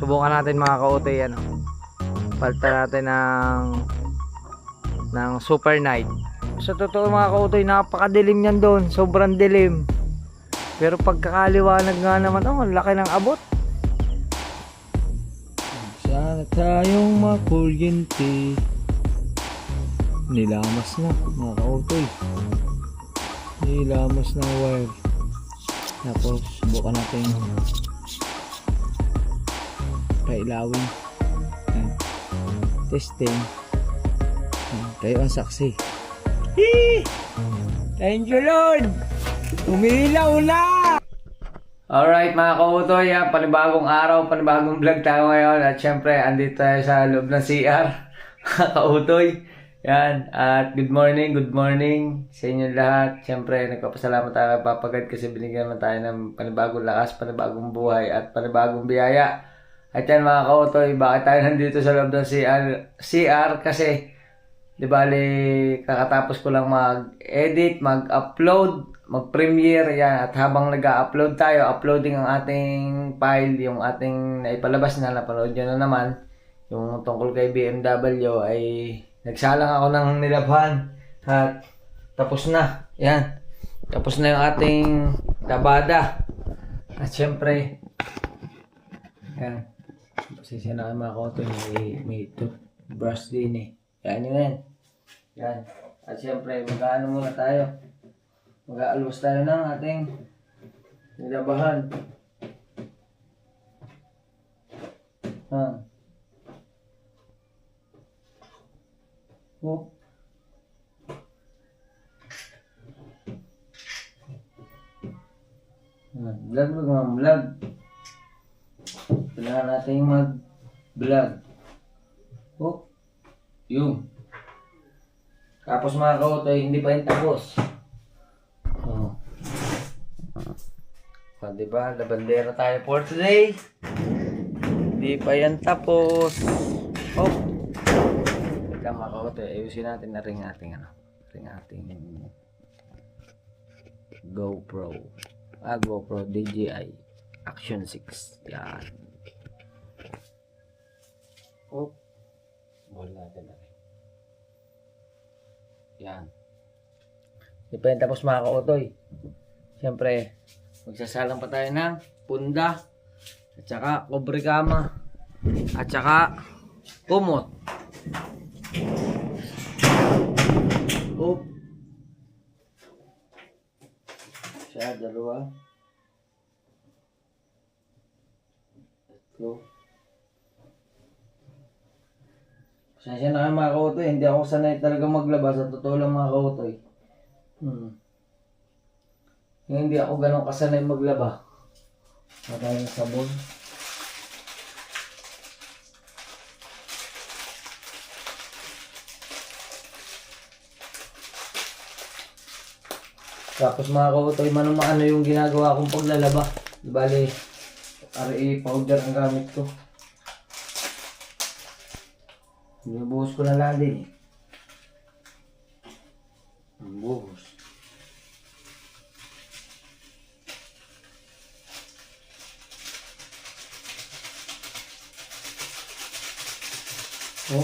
Subukan natin mga kautoy, ano. Palitan natin ng super night. Sa totoo mga kautoy, napakadilim yan doon. Sobrang dilim. Pero pagkakaliwanag nga naman, oh, ang laki ng abot. Sana tayong makuryente. Nilamas na mga kautoy. Nilamas na wire. Tapos subukan natin pailawin. Testing. Tayo ang saksi. Thank you Lord! Umilaw na! Alright mga kautoy, panibagong araw, panibagong vlog tayo ngayon. At syempre, andito tayo sa loob ng CR. Mga kautoy. Yan, at good morning sa inyo lahat. Syempre, nagpapasalamat tayo kay Papa God kasi binigyan naman tayo ng panibagong lakas, panibagong buhay at panibagong biyaya. At yan mga kautoy, bakit tayo nandito sa loob ng CR? Kasi, di bali, kakatapos ko lang mag-edit, mag-upload, mag-premiere, yan. At habang nag-upload tayo, uploading ang ating file, yung ating naipalabas na, napanood nyo na naman, yung tungkol kay BMW ay nagsalang ako ng nilabhan at tapos na. Yan. Tapos na yung ating labada. At syempre, yan. Pasensya na kayo mga kautoy, may toothbrush din eh. Yan yun. Yan. At syempre, mag-ano muna tayo. Mag-aalwas tayo ng ating nilabahan. Oh. Vlog mga vlog. Kailangan natin mag-vlog. Oh. Yung. Tapos mga kautoy, hindi pa yung tapos. Oh. Diba? Labandera tayo for today. Hindi pa yan tapos. Oh. Ika mga kautoy, ayusin natin na ring ating GoPro. GoPro DJI Action 6. Yan. Oh. Ball natin na rin. Yan. Hindi pa yan tapos mga kautoy. Siyempre, magsasalang pa tayo ng punda. At saka kobrikama. At saka kumot. Oh. Siya, dalawa. Tatlo. Pasensya na kayo mga kautoy, hindi ako sanay talaga maglaba. Sa totoo lang mga kautoy. Hindi ako ganun kasanay maglaba. Matay ng sabon. Tapos mga kautoy, maano yung ginagawa kong paglalaba. Bali, RE powder ang gamit ko. Binubuhos ko na lang din. Buhos. Oh.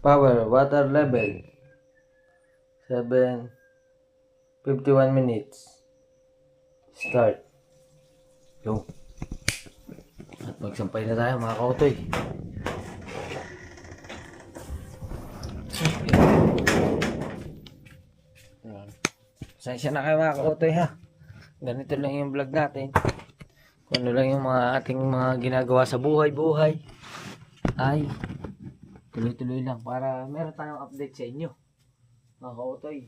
Power, water level 7:51 minutes. Start. Yo. At magsampay na tayo mga kautoy. Pasensya na kayo mga kautoy ha. Ganito lang yung vlog natin. Kung ano lang yung ating mga ginagawa sa buhay-buhay. Ay tuloy-tuloy lang para meron tayong update sa inyo mga kautoy.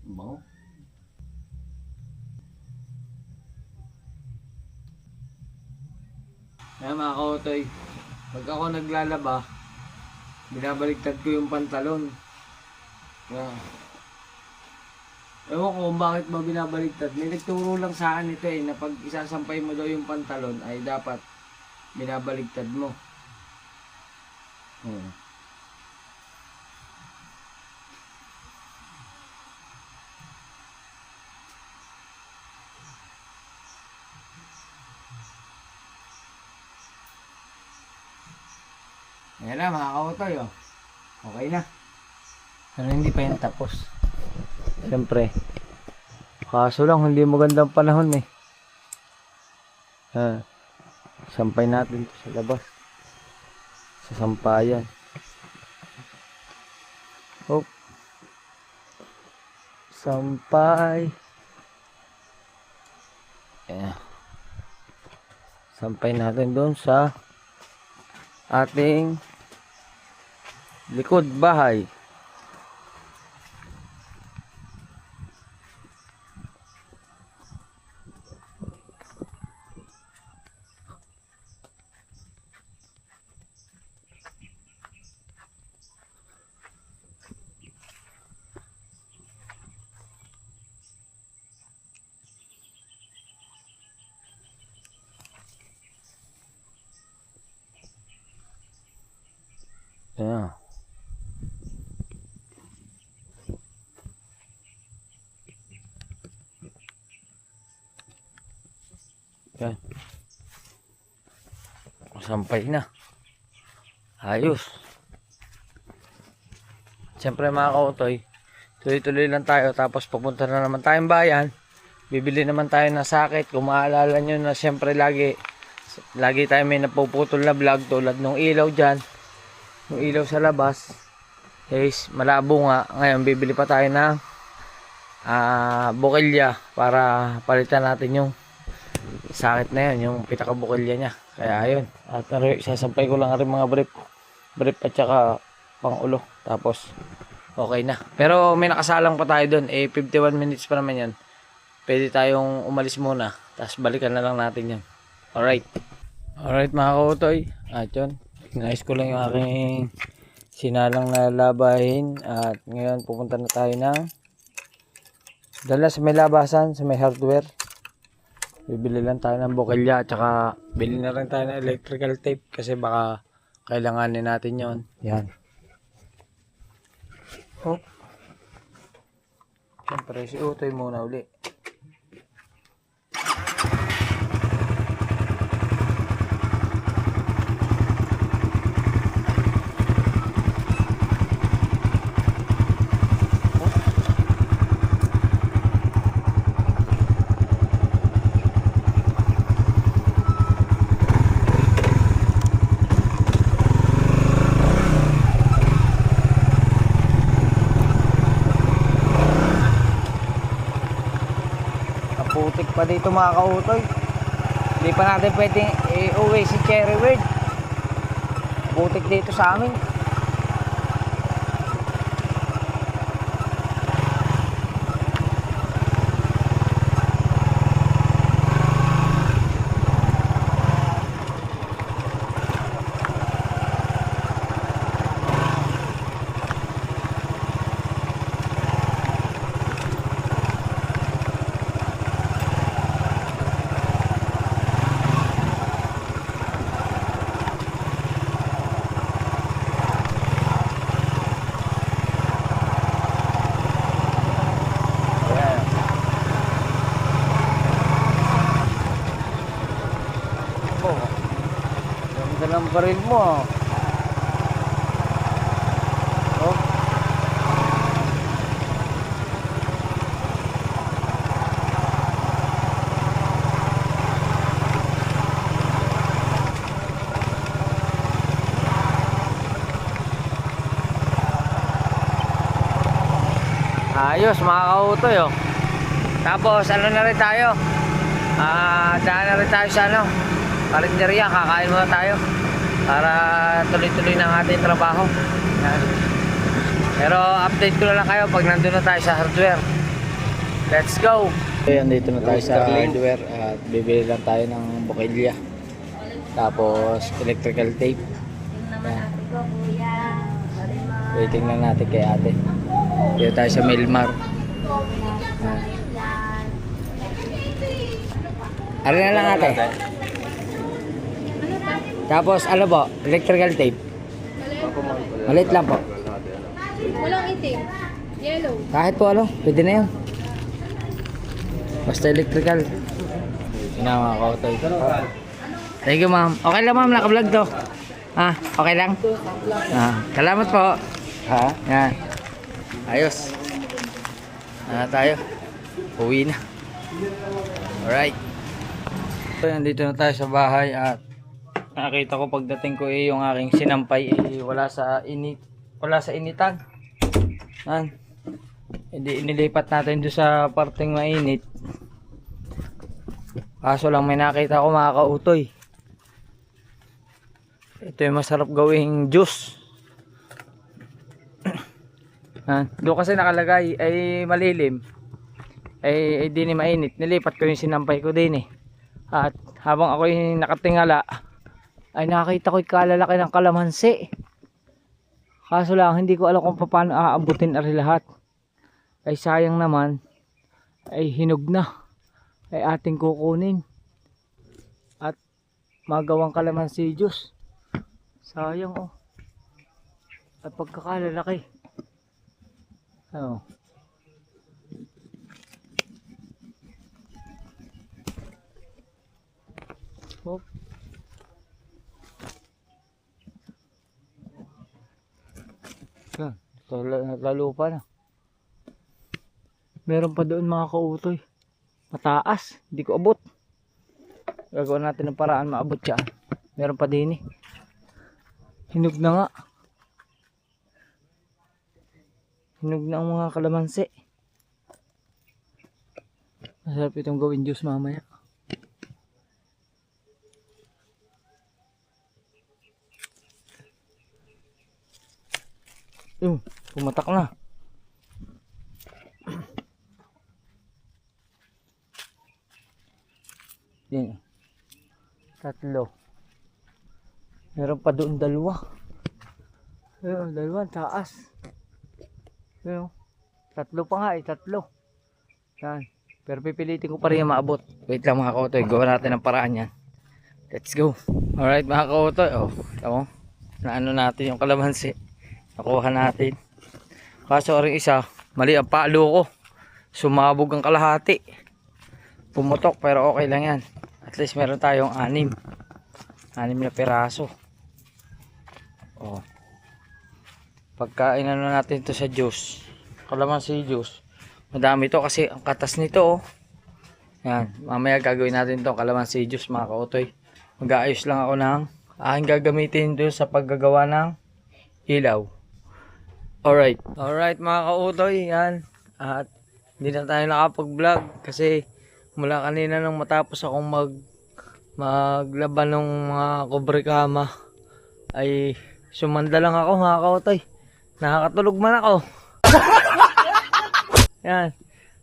Mo? Ayan mga kautoy, pag ako naglalaba, binabaliktad ko yung pantalon. Ayan. Ewan ko kung bakit ba binabaligtad. May nagturo lang sa akin ito na pag isasampay mo daw yung pantalon ay dapat binabaligtad mo. Ayan na mga kautoy, oh. Okay na. Pero hindi pa yan tapos. Siyempre. Kaso lang, hindi magandang panahon eh. Sampay natin ito sa labas. Sa sampayan. Hop. Sampay. Ayan. Sampay natin doon sa ating likod bahay. Ayan. Yan. Sampay na. Ayos. Siyempre mga kautoy, tuloy-tuloy lang tayo. Tapos pupunta na naman tayong bayan. Bibili naman tayo ng sakit. Kung maalala nyo na siyempre lagi tayo may napuputol na vlog tulad nung ilaw dyan. Yung ilaw sa labas. Guys, malabo nga. Ngayon bibili pa tayo ng bukilya para palitan natin yung sakit na yun, yung pinaka-bukilya niya. Kaya ayun, at sasampay ko lang rin mga brief at saka pang ulo, tapos okay na. Pero may nakasalang pa tayo dun, 51 minutes pa naman yan. Pwede tayong umalis muna, tapos balikan na lang natin yan. Alright mga kautoy, at yun, nais ko lang yung aking sinalang na labahin. At ngayon pupunta na tayo ng dala sa may labasan, sa may hardware. Bibili lang tayo ng bukilya at saka bili na rin tayo ng electrical tape kasi baka kailanganin natin yon. Yan. Oh. Siyempre si Utoy muna uli. Putik pa dito mga kautoy. Hindi pa natin pwedeng i-uwi si Cherry Bird. Putik dito sa amin. Ganda ng baril mo ah. Oh. Ayos mga kautoy oh. Tapos ano na rin tayo, daan na rin tayo sa ano, karinderya. Kakain muna tayo para tuloy-tuloy ng ating trabaho. Yan. Pero update ko na lang kayo pag nandun na tayo sa hardware. Let's go! Ayan, dito na tayo sa hardware at bibili lang tayo ng bukilya. Tapos electrical tape. Yan. Waiting lang natin kay ate. Dito tayo sa Milmar. Ano na lang ate? Tapos ano po? Electrical tape. Maliit lang po. Walang itim. Yellow. Kahit po ano, pwede na yun. Basta electrical. Mga kautoy. Thank you ma'am. Okay lang ma'am, naka-vlog to. Okay lang? Salamat po. Yan. Ayos. Tayo. Uwi na. Alright. So, nandito na tayo sa bahay at nakita ko pagdating ko yung aking sinampay wala sa initan. Yan. Hindi inilipat natin doon sa parteng mainit. Kaso lang may nakita ko mga kautoy. Ito yung masarap gawing juice. Doon kasi nakalagay ay malilim. Ay di ni mainit. Nilipat ko yung sinampay ko din eh. At habang ako yung nakatingala ay nakita ko yung kalalaki ng kalamansi. Kaso lang hindi ko alam kung paano aabutin ari lahat. Ay sayang naman ay hinog na. Ay ating kukunin. At magawang kalamansi juice. Sayang oh. At pagkakalalaki. Oh. Oh. Yan, lalo pa na. Meron pa doon mga kautoy. Mataas, hindi ko abot. Gagawin natin ng paraan maabot siya. Meron pa din eh. Hinog na nga. Hinog na ang mga kalamansi. Masarap itong gawin juice mamaya. Pumatak na. Yan. 3. Meron pa doon 2. Ayun, 2 taas. Ayun. 3 pa nga 3. Yan. Pero pipilitin ko pa rin maabot. Wait lang mga kautoy, gawa natin ang paraan yan. Let's go. Alright mga kautoy. Tama. Naano natin yung kalamansi. Nakuha natin. Kaso rin isa, mali ang palo ko. Sumabog ang kalahati. Pumutok pero okay lang yan. At least meron tayong 6 na piraso. Pagkain natin ito sa juice. Kalamansi juice. Madami to kasi ang katas nito. Yan. Mamaya gagawin natin itong kalamansi juice mga kautoy. Mag-aayos lang ako ng aking gagamitin doon sa paggagawa ng ilaw. Alright mga kautoy. Yan. At hindi na tayo nakapag-vlog kasi mula kanina nang matapos akong maglaban ng mga kobrekama ay sumanda lang ako mga kautoy. Nakakatulog man ako. Yan.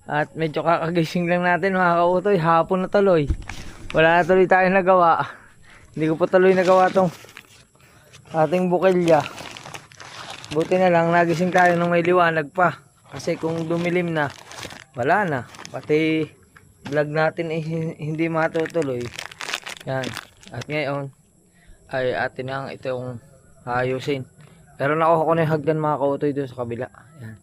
At medyo kakagising lang natin mga kautoy. Hapon na tuloy. Wala na tuloy tayong nagawa. Hindi ko pa tuloy nagawa tong ating bukilya. Buti na lang nagising tayo nung may liwanag pa. Kasi kung dumilim na, wala na. Pati vlog natin hindi matutuloy. Yan. At ngayon ay atin ang itong ayusin. Pero nakuha ko na yung hagdan mga kautoy doon sa kabila. Yan.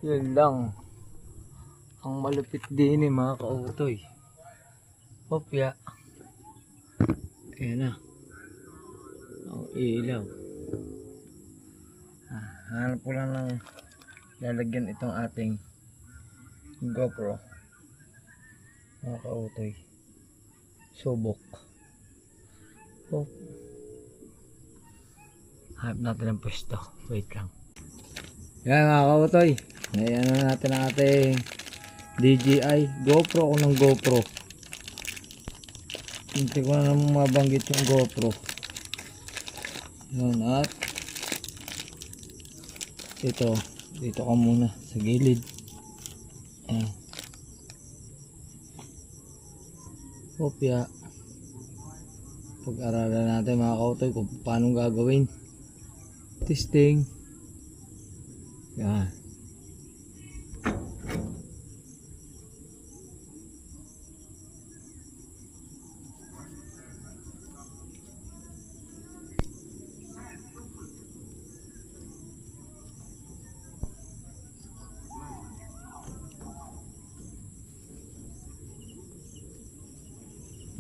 Yan lang. Ang malupit din eh mga kautoy. Ya. Ayan na. Ang ilaw. Hanap ko lang ng lalagyan itong ating GoPro. Mga kautoy. Subok. Hanap natin ang pwesto. Wait lang. Yan mga kautoy. Ayan na natin ang ating DJI GoPro ko ng GoPro. Hindi ko na naman mabanggit yung GoPro. Yan at dito ka muna sa gilid. Ayan. Ya. Pag-aralan natin mga kautoy kung paano gagawin. Testing. Yan.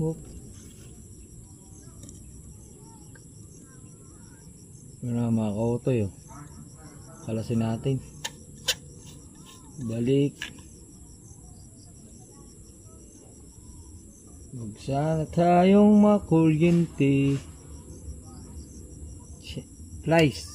Whoop. Ano mga kautoy oh. Kalasin natin. Balik. Huwag sana tayong makuryente. Flies.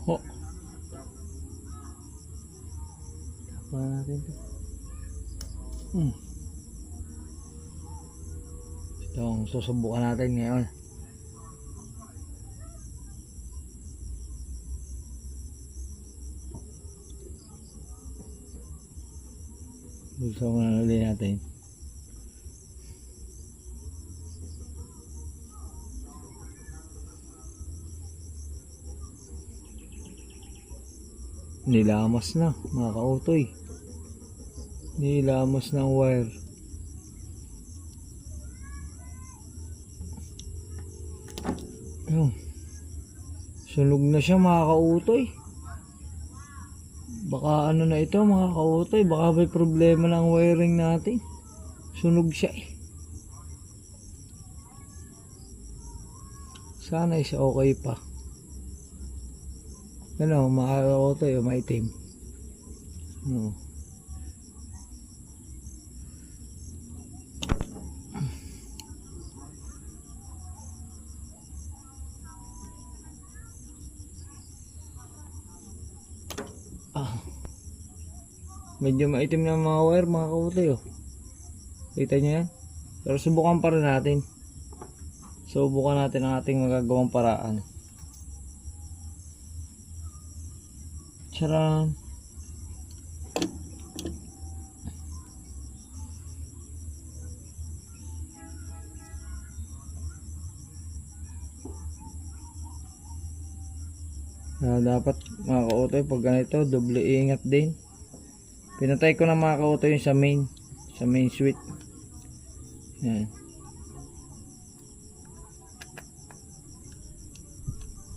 Oh. Tapos natin ito. Ito ang susubukan natin ngayon. Gusto ko na ulit natin. Nilamas na mga kautoy. Nilamas ng wire. Ayun. Sunog na siya mga kautoy. Baka ano na ito mga kautoy. Baka may problema ng wiring natin. Sunog siya eh. Sana is okay pa. Ano, makakao to yung maitim. No. Medyo maitim na mga wire mga kautoy oh. Kita nyo yan? Pero subukan pa rin natin. Subukan natin ang ating magagawang paraan. Charan. Dapat mga kautoy pag ganito doble ingat din. Pinatay ko na mga kautoy yung sa main switch. Yan.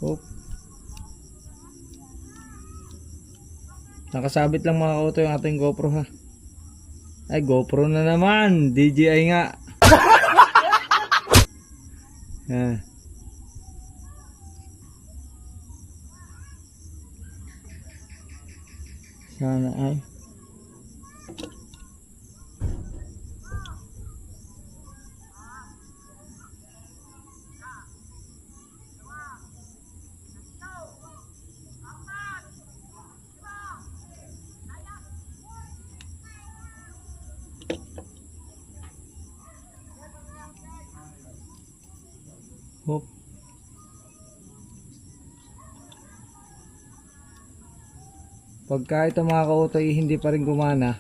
Hop. Nakasabit lang mga kautoy yung ating GoPro ha. Ay GoPro na naman, DJI nga. Yan. Sana ay hop. Pagka ito mga kautoy hindi pa rin gumana,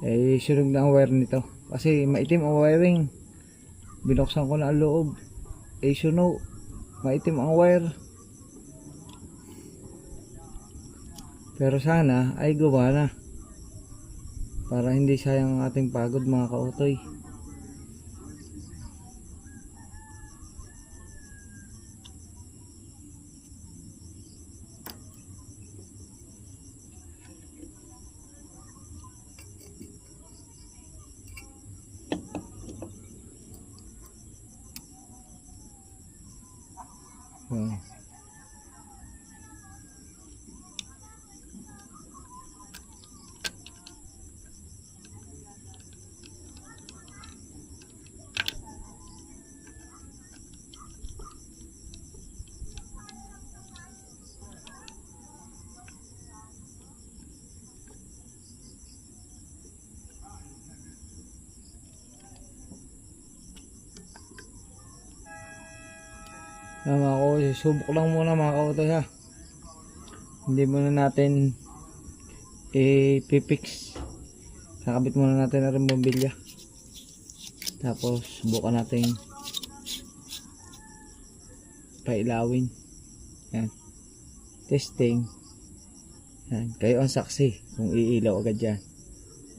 eh sunog na ang wire nito. Kasi maitim ang wiring. Binuksan ko na ang loob. Eh sunog. Maitim ang wire. Pero sana ay gumana. Para hindi sayang ang ating pagod mga kautoy. Mga kautoy, subok lang muna mga kautoy ha. Hindi muna natin i-fix. Nakabit muna natin na rin bombilya. Tapos subukan natin pailawin. Yan. Testing. Yan. Kayo ang saksi kung iilaw agad yan.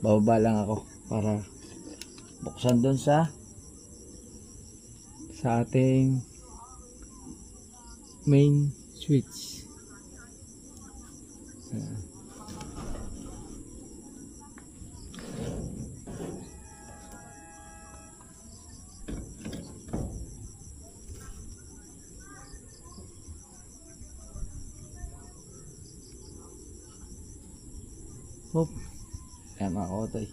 Bababa lang ako para buksan doon sa ating main switch. Yan. Hop. Ayan mga kautoy.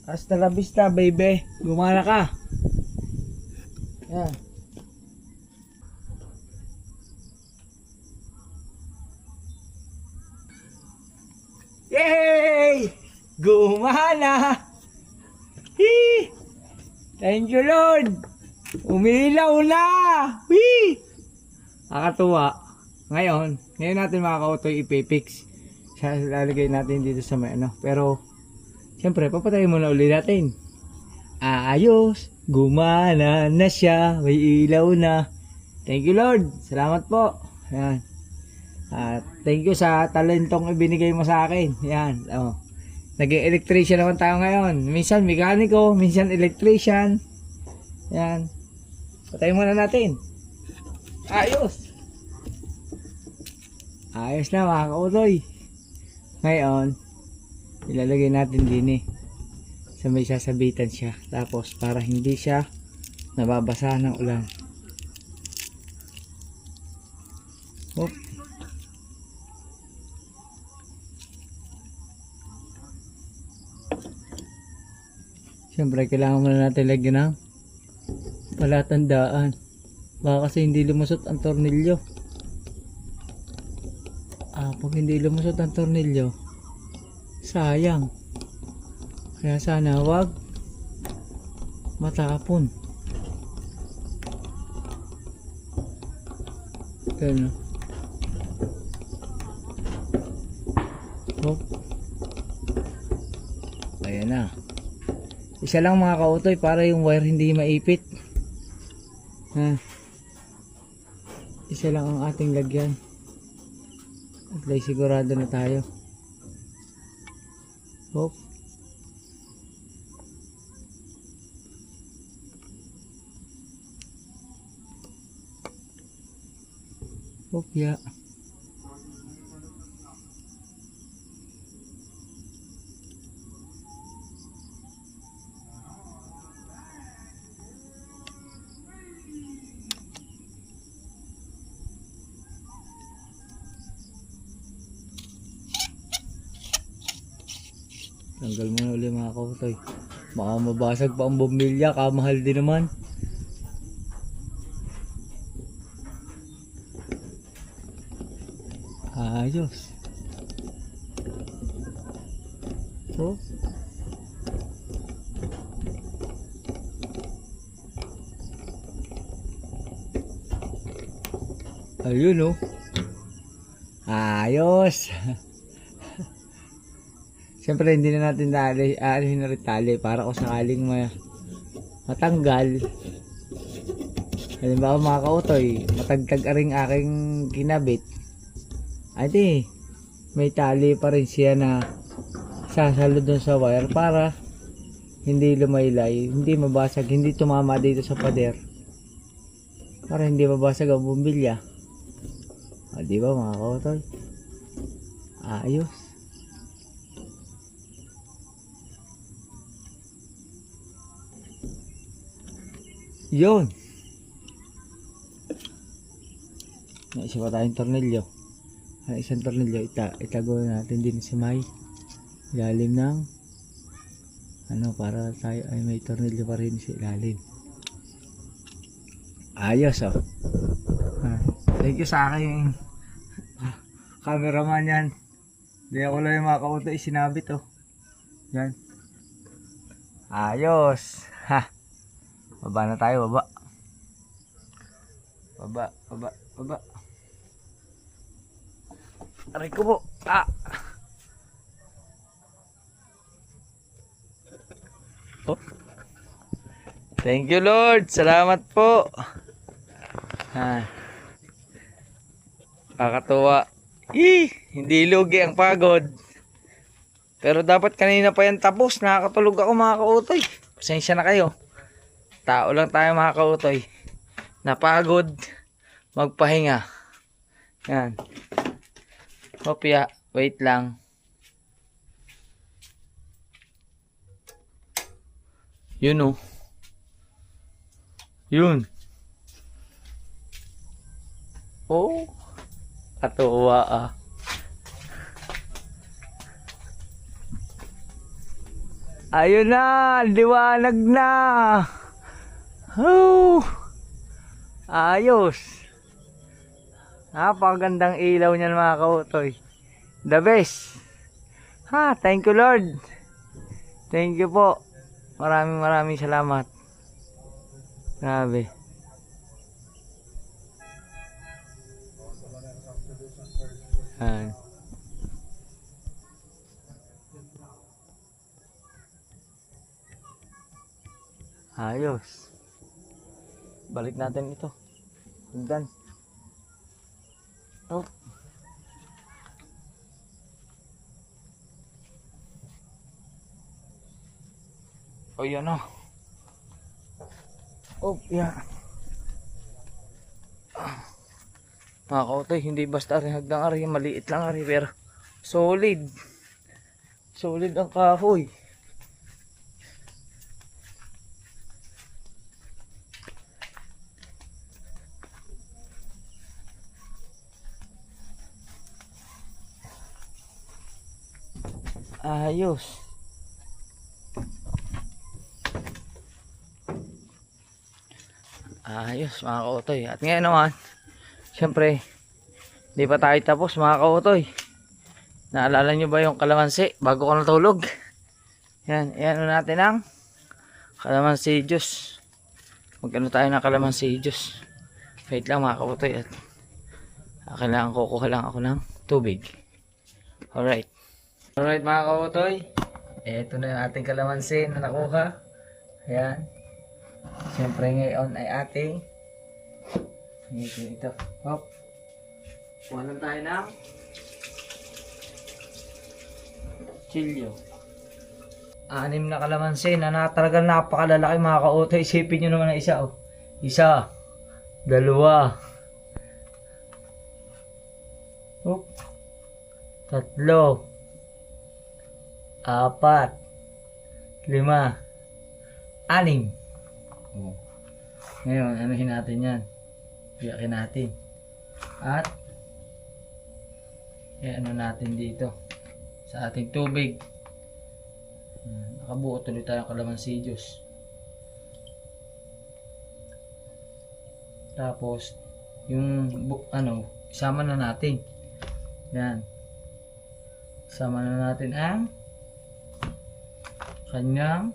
Hasta la vista baby. Gumana ka. Ayan. Yay! Gumana! Hee! Thank you Lord! Umilaw na! Whee! Nakakatuwa. Ngayon natin mga kautoy ipipix. Lalagay natin dito sa may ano. Pero, siyempre, papatayin muna ulit natin. Ayos. Gumana na siya. May ilaw na. Thank you Lord. Salamat po. Ayan. Thank you sa talentong ibinigay mo sa akin. Ayan. Oh. Naging electrician naman tayo ngayon. Minsan mekaniko, minsan electrician. Ayan. Patayin muna natin. Ayos. Ayos na mga kautoy. Ngayon, ilalagay natin din sa may sasabitan siya. Tapos, para hindi siya nababasa ng ulan. Oop. Siyempre, kailangan muna natin lagyan ng palatandaan. Baka kasi hindi lumusot ang tornilyo. Pag hindi lumusot ang tornilyo, sayang. Kaya sana wag matapon. Ganun. Hop. Ayan na. Isa lang mga kautoy para yung wire hindi maipit. Isa lang ang ating lagyan. At lay sigurado na tayo. Hop. Hop ya. Tanggal mo na ulit mga kautoy. Baka mabasag pa ang bombilya. Kamahal din naman. Ayos. Oh. Ayun oh. Ayos. Siyempre hindi na natin aalihin na rin tali para kung sakaling matanggal. Halimbawa mga kautoy, matagtag aring aking kinabit. Ay di, may tali pa rin siya na sasalo dun sa wire para hindi lumaylay, hindi mabasag, hindi tumama dito sa pader. Para hindi mabasag ang bumbilya. O di ba mga kautoy? Ayos. Yun. May isa pa tayong tornilyo. Ang isang tornilyo itago natin din sa may ilalim ng para tayo ay may tornilyo pa rin sa ilalim. Ayos oh. Thank you sa aking cameraman yan. Hindi ako lang yung mga kautoy sinabit oh. Yan. Ayos. Ha. Baba na tayo, baba. Baba, baba, baba. Aray ko po. Ah! Oh. Thank you, Lord. Salamat po. Ah. Kakatuwa. Hindi lugi ang pagod. Pero dapat kanina pa yan tapos. Nakakatulog ako mga kautoy. Pasensya na kayo. Tao lang tayo mga kautoy. Napagod. Magpahinga. Yan. Hopya. Wait lang. Yun oh. Yun. Oh. Katuwa ah. Ayun na, liwanag na. Oh. Ayos. Napakagandang ilaw niyan mga kautoy. The best. Ha, thank you Lord. Thank you po. Maraming salamat. Grabe. Ayan. Ayos. Balik natin ito. Hanggan. Oh. Oh, yan o. Oh, yeah. Mga kautoy, hindi basta rin hagdang ari. Maliit lang ari, pero solid. Solid ang kahoy. Ayos. Ayos mga kautoy. At ngayon naman, syempre, di pa tayo tapos mga kautoy. Naalala nyo ba yung kalamansi bago ko natulog? Yan, yan natin ang kalamansi juice. Magkano tayo ng kalamansi juice. Wait lang mga kautoy. At kailangan kukuha lang ako ng tubig. Alright. Alright mga kautoy. Ito na yung ating kalamansi na nakuha. Ayan. Siyempre ngayon ay ating ito. Hop. Kuha lang tayo ng chilyo. 6 na kalamansi na talagang napakalalaki mga kautoy. Isipin nyo naman ang isa oh. Isa. Dalawa. Hop. 3. 4. 5. 6. Oh. Ngayon, anuhin natin yan. Biyakin natin. At ano natin dito sa ating tubig. Nakabuo tuloy tayo ng kalamansi juice. Tapos yung isama na natin. Yan. Isama na natin ang kanyang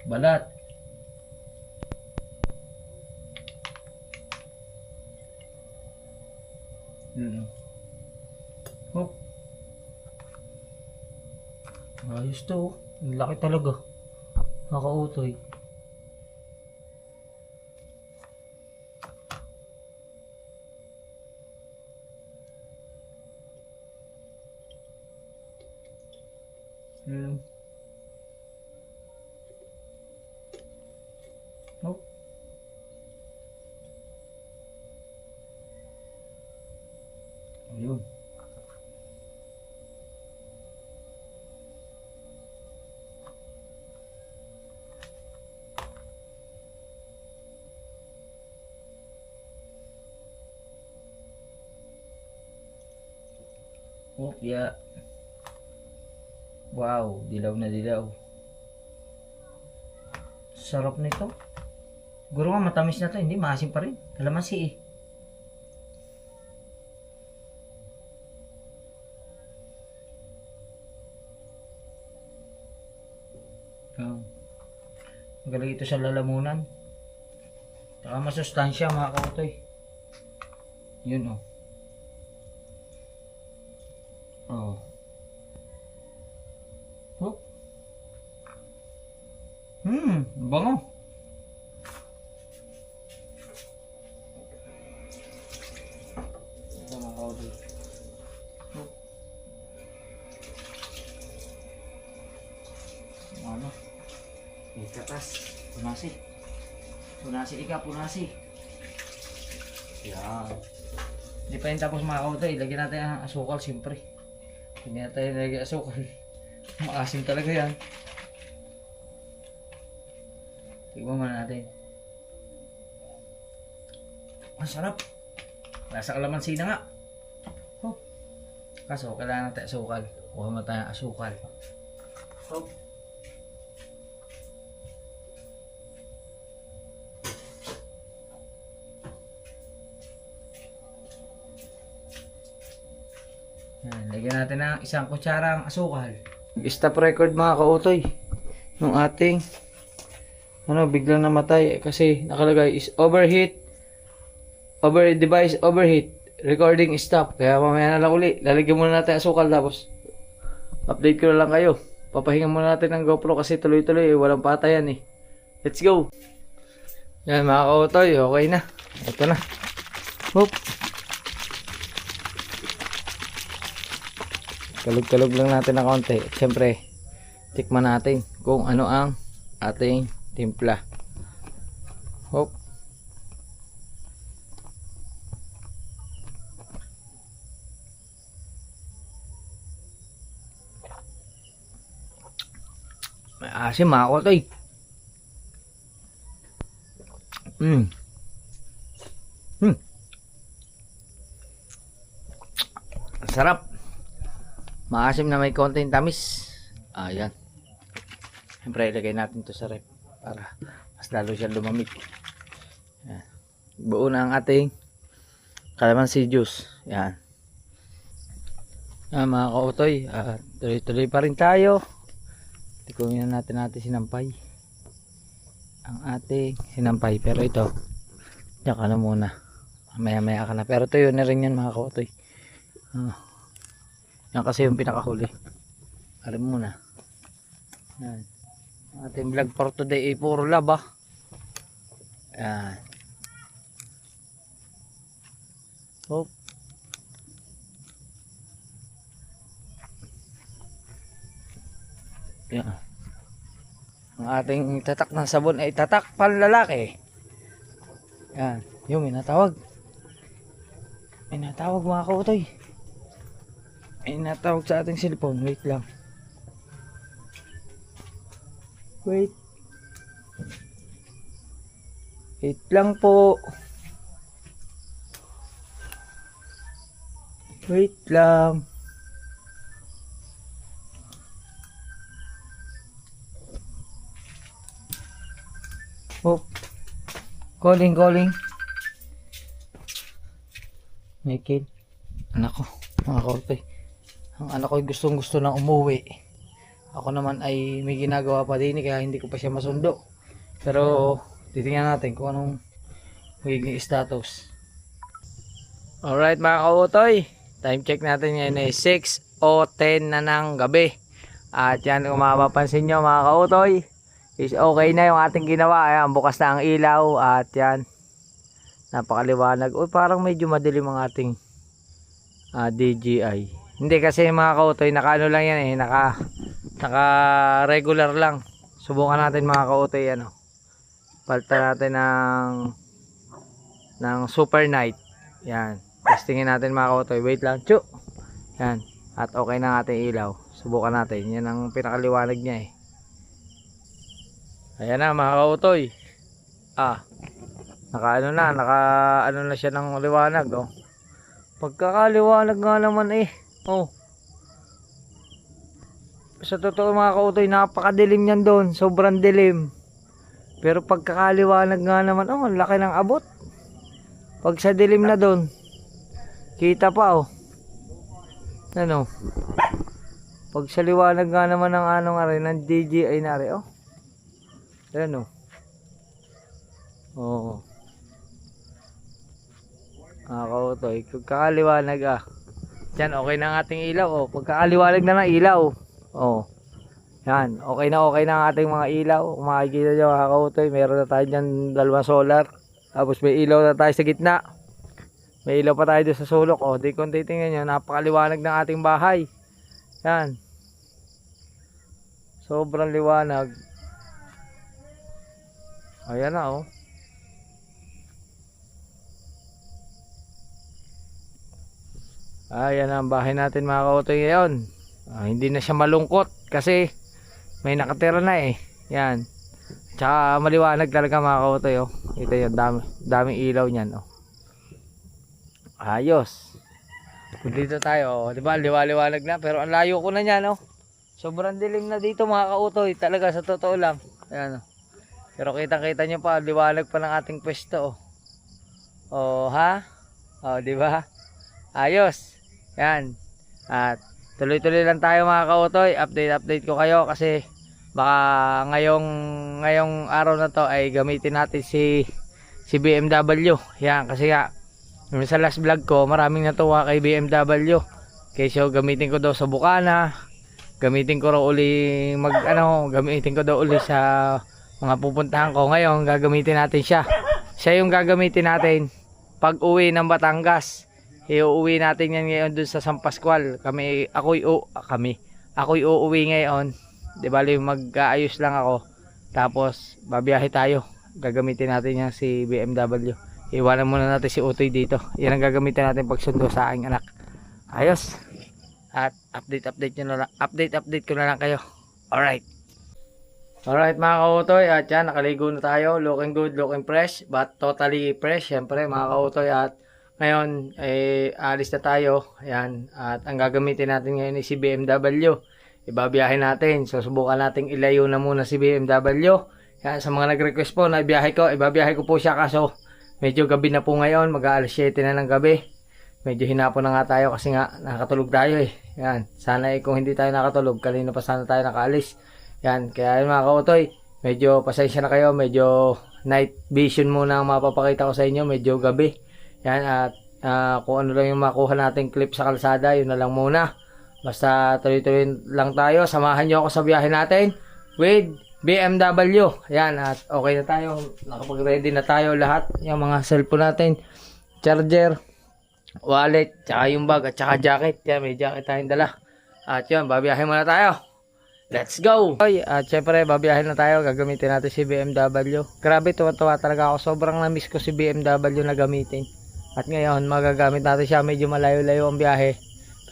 balat. Hop. Ayos to. Ang laki talaga. Nakautoy. Hop. Ayun. Oh, yeah. Wow, dilaw na dilaw. Sarap nito. Siguro nga matamis na to, hindi maasim pa rin. Kalamansi eh. Magaling ito sa lalamunan. Saka masustansya mga kautoy. Yun oh. Oh. Oh. Bango. Ito mga kautoy. Oh. Ano? May katas. Punasi. Punasi ika, punasi. Yan. Hindi pa yun tapos mga kautoy. Lagyan natin ang asukal siyempre. Hindi natin lagyan asukal. Maasim talaga yan. Tignan muna natin. Ang sarap. Nasa kalamansi na nga. Oh. Kaso kailangan natin asukal. Kuha mo tayo asukal. Oh. Lagyan natin ng isang kutsarang asukal. Stop record mga kautoy. Nung ating biglang namatay kasi nakalagay is overheat. Device overheat. Recording stop. Kaya mamaya na lang uli. Lalagyan muna natin asukal tapos update ko na lang kayo. Papahinga muna natin ng GoPro kasi tuloy-tuloy walang patayan eh. Let's go. Yan mga kautoy, okay na. Ito na. Hoop. Kalog-kalog lang natin ng konti. At syempre, tikman natin kung ano ang ating timpla. Hop. May asim mga kautoy. Sarap. Maasim na may konting tamis. Ayan. Siyempre ilagay natin to sa rep para mas lalo siya lumamig. Ayan. Buo na ang ating calamansi juice. Ayan. Ayan mga kautoy. Tuloy-tuloy pa rin tayo. Tikumin na natin sinampay. Ang ating sinampay. Pero ito, diyan ka na muna. Maya-maya ka na. Pero tuyo na rin yan mga kautoy. Yan kasi yung pinakahuli. Alam mo na. Yan. Ating vlog for today ay puro laba. Yan. Hop. Yan. Ang ating tatak ng sabon ay tatak panlalaki. Yan. Yung minatawag. Minatawag mga kautoy. May natawag sa ating cellphone. Wait lang. Wait. Wait lang po. Wait lang. Oh. Calling. Mikil. Anak ko. Mga kautoy. Ang anak ko gustong-gusto nang umuwi. Ako naman ay may ginagawa pa din kaya hindi ko pa siya masundo. Pero titingnan natin kung anong magiging status. Alright mga kautoy. Time check natin ngayon ay 6:10 na ng gabi. At yan kung mapapansin nyo mga kautoy. Is okay na yung ating ginawa. Ayan, bukas na ang ilaw. At yan. Napakaliwanag. Uy, parang medyo madilim ang ating DJI. Hindi kasi mga kautoy, naka ano lang yan eh, naka regular lang. Subukan natin mga kautoy ano. Palta natin ng super night. Yan. Testingin natin mga kautoy. Wait lang, tsu. Yan. At okay na ang ating ilaw. Subukan natin. Yan ang pinakaliwanag niya eh. Ayan na mga kautoy. Naka ano na siya ng liwanag oh. Pagkakaliwanag nga naman eh. Oh. Sa totoo mga kautoy, napakadilim niyan doon. Sobrang dilim. Pero pagkakaliwanag nga naman, ang laki ng abot. Pag sa dilim na doon, kita pa oh. Ano? Pag sa liwanag nga naman ng ano nga rin, ng DJI na rin oh. Ayan oh. Oh. Mga kautoy, kakaliwanag Yan, okay na ang ating ilaw. Oh, pagkakaliwanag na ng ilaw. Oh. Yan, okay na ang ating mga ilaw. Kung makikita nyo mga kautoy, meron na tayo dyan 2 solar. Tapos may ilaw na tayo sa gitna. May ilaw pa tayo doon sa sulok. Oh, di kung titingnan nyo, napakaliwanag ng ating bahay. Yan. Sobrang liwanag. Ayan na oh. Ayan ang bahay natin mga kautoy ngayon. Hindi na siya malungkot kasi may nakatira na eh. Yan. Tsaka maliwanag talaga mga kautoy oh. Ito yung daming ilaw niyan oh. Ayos. Dito tayo oh. Diba liwanag na pero ang layo ko na niyan oh. Sobrang dilim na dito mga kautoy. Talaga sa totoo lang. Ayan oh. Pero kitang-kita nyo pa liwanag pa ng ating pwesto oh. Oh ha? Oh diba? Ayos. Yan. At tuloy-tuloy lang tayo mga kautoy. Update ko kayo kasi baka ngayong araw na to ay gamitin natin si BMW. Yan kasi nga sa last vlog ko maraming natuwa kay BMW. Kaya so gamitin ko daw sa Bukana. Gamitin ko raw uli gamitin ko daw uli sa mga pupuntahan ko. Ngayon gagamitin natin siya. Siya yung gagamitin natin pag uwi ng Batangas. Iuuwi natin yan ngayon dun sa San Pascual. Ako'y uuwi ngayon. Di bali mag-aayos lang ako. Tapos babiyahe tayo. Gagamitin natin yan si BMW. Iwanan muna natin si Utoy dito. Yan ang gagamitin natin pagsundo sa aking anak. Ayos. At update ko na lang kayo. Alright mga kautoy. At yan nakaligo na tayo. Looking good, looking fresh. But totally fresh. Siyempre mga kautoy. At ngayon, alis na tayo. Ayan. At ang gagamitin natin ngayon is si BMW. Ibabiyahe natin. So, subukan natin ilayo na muna si BMW. Ayan, sa mga nag-request po na ibabiyahe ko po siya. Kaso, medyo gabi na po ngayon. Mag-aalas 7 na ng gabi. Medyo hinapon na nga tayo kasi nga nakatulog tayo eh. Ayan. Sana kung hindi tayo nakatulog, kanina pa sana tayo nakaalis. Ayan. Kaya mga kautoy, medyo pasensya na kayo. Medyo night vision muna ang mapapakita ko sa inyo. Medyo gabi. Yan at kung ano lang yung makuha nating clip sa kalsada, yun na lang muna. Basta tuloy-tuloy lang tayo. Samahan nyo ako sa biyahe natin with BMW. Yan at okay na tayo. Nakapag-ready na tayo lahat. Yung mga cellphone natin, charger, wallet, tsaka yung bag at tsaka jacket. Yan, may jacket tayong dala. At yun, babiyahe muna tayo. Let's go! Okay, at syempre babiyahe na tayo. Gagamitin natin si BMW. Grabe, tuwa-tuwa talaga ako. Sobrang na-miss ko si BMW na gamitin. At ngayon, magagamit natin siya. Medyo malayo-layo ang biyahe.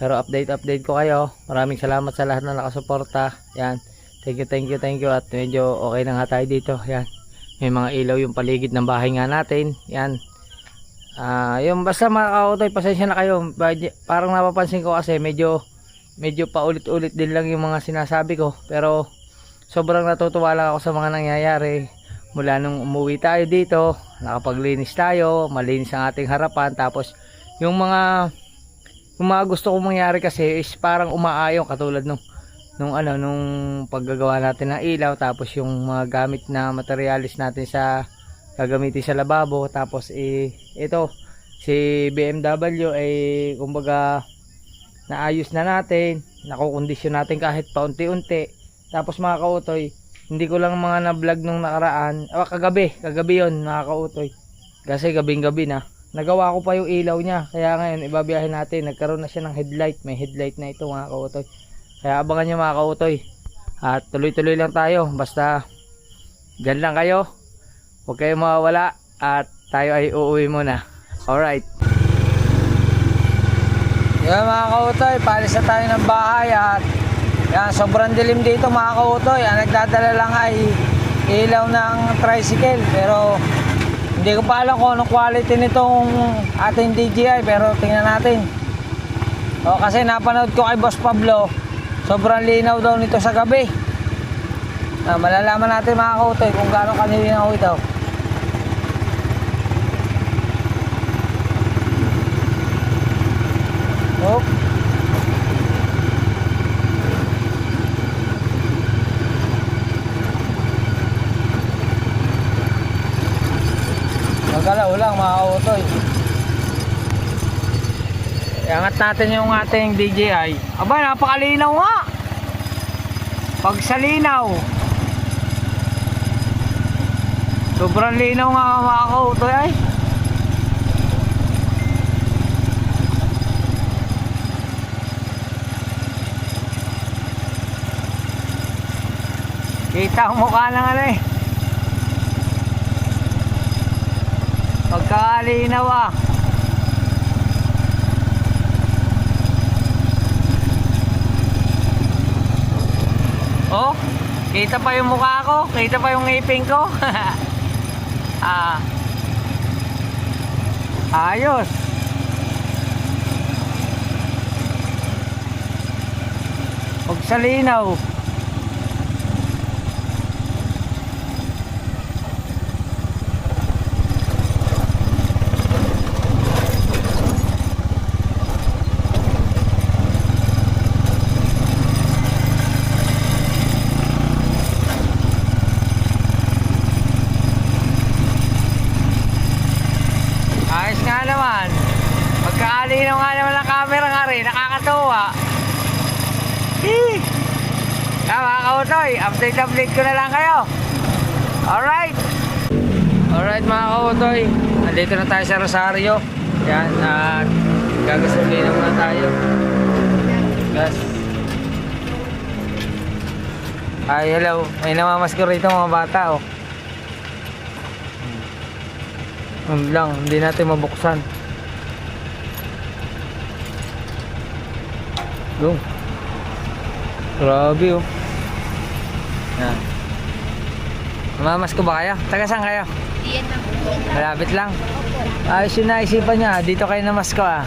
Pero update ko kayo. Maraming salamat sa lahat na nakasuporta. Yan. Thank you. At medyo okay na nga tayo dito. Yan. May mga ilaw yung paligid ng bahay nga natin. Yan. Yung basta mga kautoy, pasensya na kayo. Parang napapansin ko kasi medyo paulit-ulit din lang yung mga sinasabi ko. Pero sobrang natutuwa lang ako sa mga nangyayari. Mula nung umuwi tayo dito, nakapaglinis tayo, malinis ang ating harapan. Tapos yung mga gusto kong mangyari kasi is parang umaayon katulad nung paggagawa natin ng ilaw. Tapos yung mga gamit na materialis natin sa gagamitin sa lababo. Tapos ito si BMW ay kumbaga naayos na natin, nakukondisyon natin kahit paunti-unti. Tapos mga kautoy, hindi ko lang mga na-vlog nung nakaraan. Kagabi yun mga kautoy. Kasi gabing-gabi na. Nagawa ko pa yung ilaw niya. Kaya ngayon ibabiyahin natin. Nagkaroon na siya ng headlight. May headlight na ito mga kautoy. Kaya abangan nyo mga kautoy. At tuloy-tuloy lang tayo. Basta dyan lang kayo. Huwag kayong mawawala. At tayo ay uuwi muna. Alright. Yan mga kautoy. Palis na tayo ng bahay. At yan, sobrang dilim dito mga kautoy. Ang nagdadala lang ay ilaw ng tricycle. Pero hindi ko pa alam kung anong quality nitong ating DJI. Pero tingnan natin. Kasi napanood ko kay Boss Pablo, sobrang linaw daw nito sa gabi. Malalaman natin mga kautoy kung gaano kanilinaw ito. Magalaw lang mga kautoy. Iangat natin yung ating DJI. Aba, napakalinaw nga. Pag sa linaw. Sobrang linaw nga mga kautoy ay. Kita ang mukha ng ano eh. Pagkakalinaw ah. Oh, kita pa yung mukha ko, kita pa yung ngipin ko. Ayos. Pag sa linaw. Ayos nga naman. Pagkaalinaw nga naman ng camera nga rin, nakakatuwa. Mga kautoy, update ko na lang kayo. Alright. Alright mga kautoy, nandito na tayo sa Rosario. Yan, at gagasolina muna tayo. Gas. Ay, hello. May namamasko rito mga bata oh. Lang, hindi natin mabuksan. Go. Grabe oh. Yan. Mamamas ko ba kayo? Taga saan kayo? Diyan lang. Malapit lang. Ayos yun naisipan niya. Dito kayo namasko ah.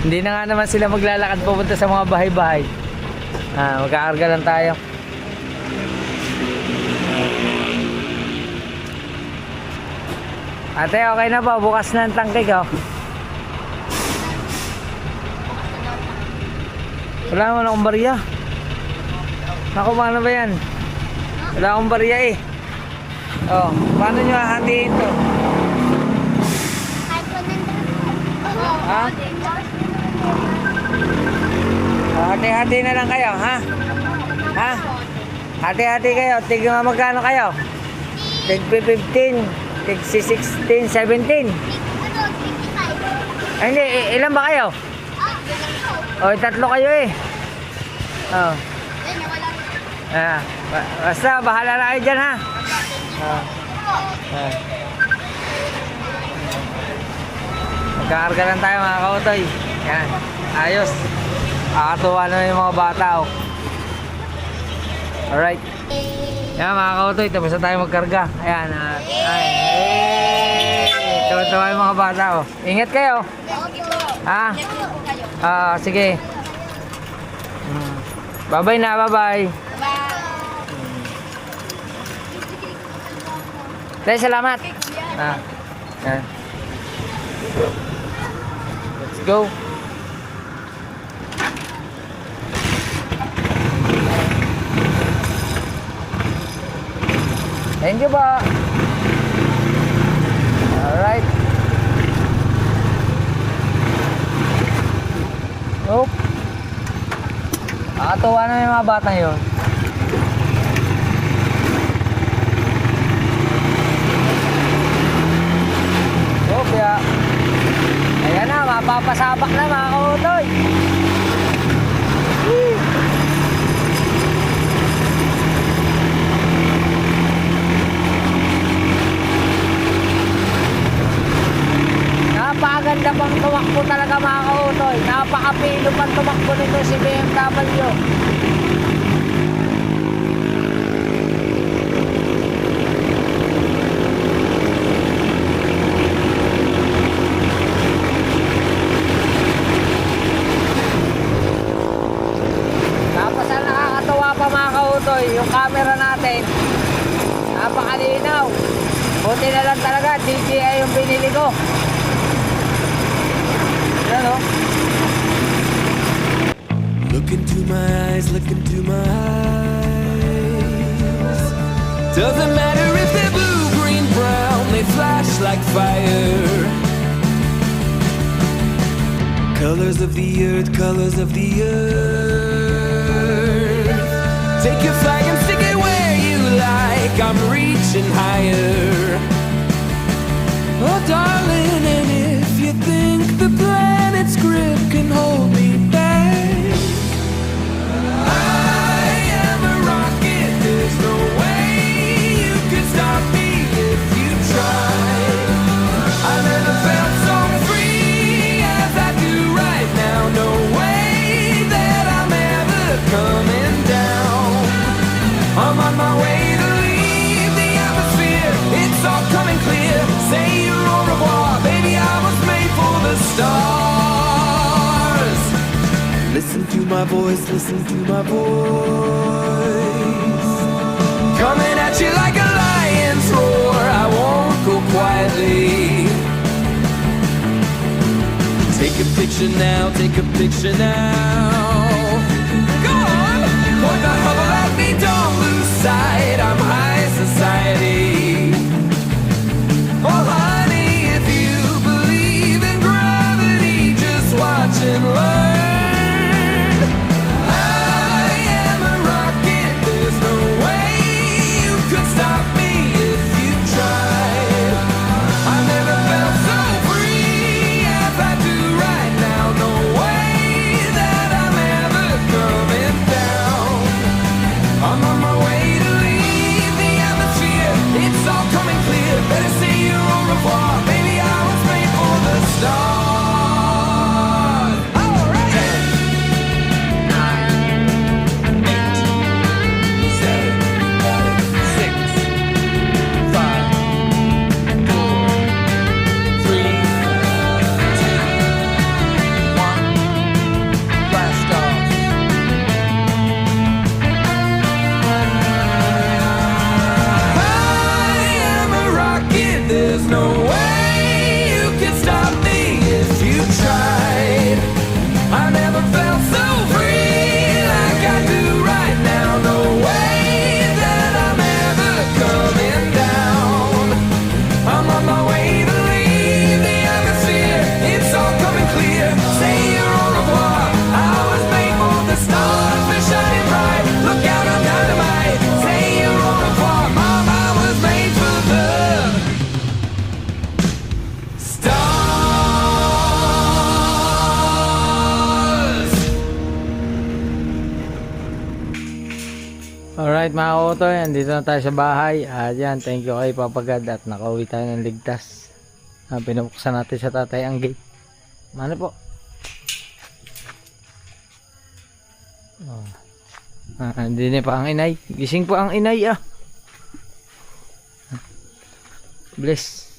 Hindi na nga naman sila maglalakad pupunta sa mga bahay-bahay. Magkakarga lang tayo. Ate, okay na ba? Bukas na ang tangke ko. Wala naman akong barya. Naku, paano ba yan? Wala akong barya eh. Oh, paano nyo hahatiin to? Ha? Hati-hati na lang kayo, ha? Ha? Hati-hati kayo. Tignan magkano kayo? Tig 15, tig 16, 17. Ay, hindi, ilan ba kayo? O, tatlo kayo eh. Oh. Basta, bahala na kayo dyan ha. Magkakarga lang tayo mga kautoy. Yan, ayos. Nakakatuwa na yung mga bata oh. Alright. Yan mga kautoy, tapos na tayo magkarga. Ayan, tuwa-tuwa yung mga bata oh. Ingat kayo. Ha? Sige. Bye-bye na, bye-bye. Tayo, salamat. Yan. Let's go. Thank you ba? Alright. Oh. Nakakatuwa na yung mga bata yun. Oh, kaya ayan na, mapapasabak na mga kautoy. Napakaganda pang tumakbo talaga mga kautoy. Napakapilo pang tumakbo nito si BMW. Tapos ang nakakatawa pa mga kautoy, yung camera natin napakalinaw. Buti na lang talaga DJI yung binili ko. Yan o. Look into my eyes, look into my eyes. Doesn't matter if they're blue, green, brown, they flash like fire. Colors of the earth, colors of the earth. Take your flag and stick it where you like. I'm reaching higher. Oh, darling, and if you think the planet's grip can hold me back, I am a rocket. There's no way you can stop me if you try. I never felt so free as I do right now. No way that I'm ever coming down. I'm on my way to leave the atmosphere. It's all coming clear. Say your au revoir, baby. I was made for the stars. Listen to my voice, listen to my voice. Coming at you like a lion's roar. I won't go quietly. Take a picture now, take a picture now. Go on, point the hubble at me, don't lose sight. I'm high society. Oh honey, if you believe in gravity, just watch and learn. I am a rocket, there's no way you could stop me if you tried. I never felt so free as I do right now. No way that I'm ever coming down. I'm on my way to leave the atmosphere. It's all coming clear. Better say your au revoir, baby. I was made for the stars. All right. 10, 9, 8, 7, 6, 5, 4, 3, 2, 1. Blast off. I am a rocket, there's no way you can stop me if you tried. I never felt so free like I do right now. No way that I'm ever coming down. I'm on my way to leave the atmosphere. It's all coming clear. Say your au revoir. I was made for the stars, they're shining bright. Look out, I'm dynamite. Say your au revoir, mom. I was made for the stars. Alright mga kautoy, andito na tayo sa bahay. Yan, thank you kay Papagad at nakauwi tayo ng ligtas. Pinubuksan natin sa tatay ang gate. Ano po? Hindi na pa ang inay. Gising po ang inay Bless.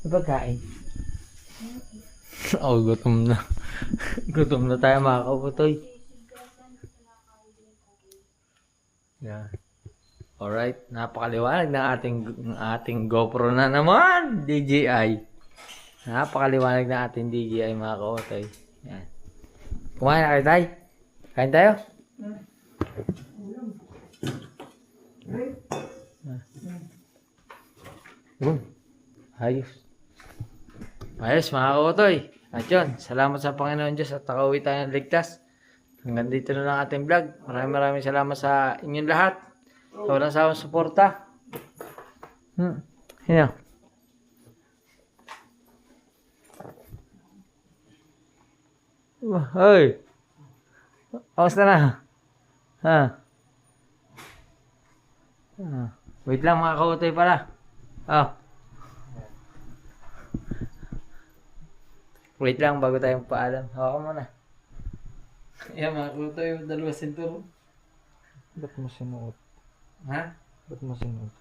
Ano pagkain? Oh, gutom na. Gutom na tayo mga kautoy. Yan. Alright, napakaliwanag ng ating GoPro na naman, DJI. Napakaliwanag ng ating DJI mga kautoy. Yan. Kumain na kayo, tay? Kain tayo? Ayos. Ayos mga kautoy. At yun, salamat sa Panginoon Diyos at nakauwi tayo ng ligtas. Hanggang dito na lang ating vlog. Maraming salamat sa inyong lahat. Sa walang sawang suporta. Yan. Hoy. Kamusta na? Wait lang mga kautoy pala. Wait lang bago tayong paalam. Hawakan mo na. Yan mga kautoy, dalawa sinturon. Ba't mo sinuot? Ha? Ba't mo sinuot?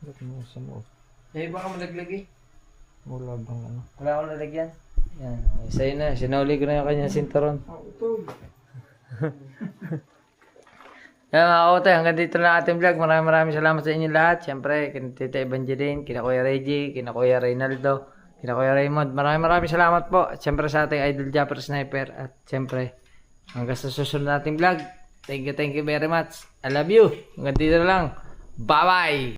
Ba't mo sinuot? Baka malaglag eh. Wala bang ano? Wala akong lalagyan. Yan. Sa'yo na. Sinauli ko na yung kanyang sinturon. Yan mga kautoy, hanggang dito na ating vlog. Maraming salamat sa inyo lahat. Siyempre, kina Tita Evangeline, kina Kuya Reggie, kina Kuya Reynaldo, kina Kuya Raymond. Maraming salamat po. At siyempre sa ating idol Japper Sniper. At siyempre, hanggang sa susunod nating vlog. Thank you very much. I love you. Hanggang dito na lang. Bye-bye!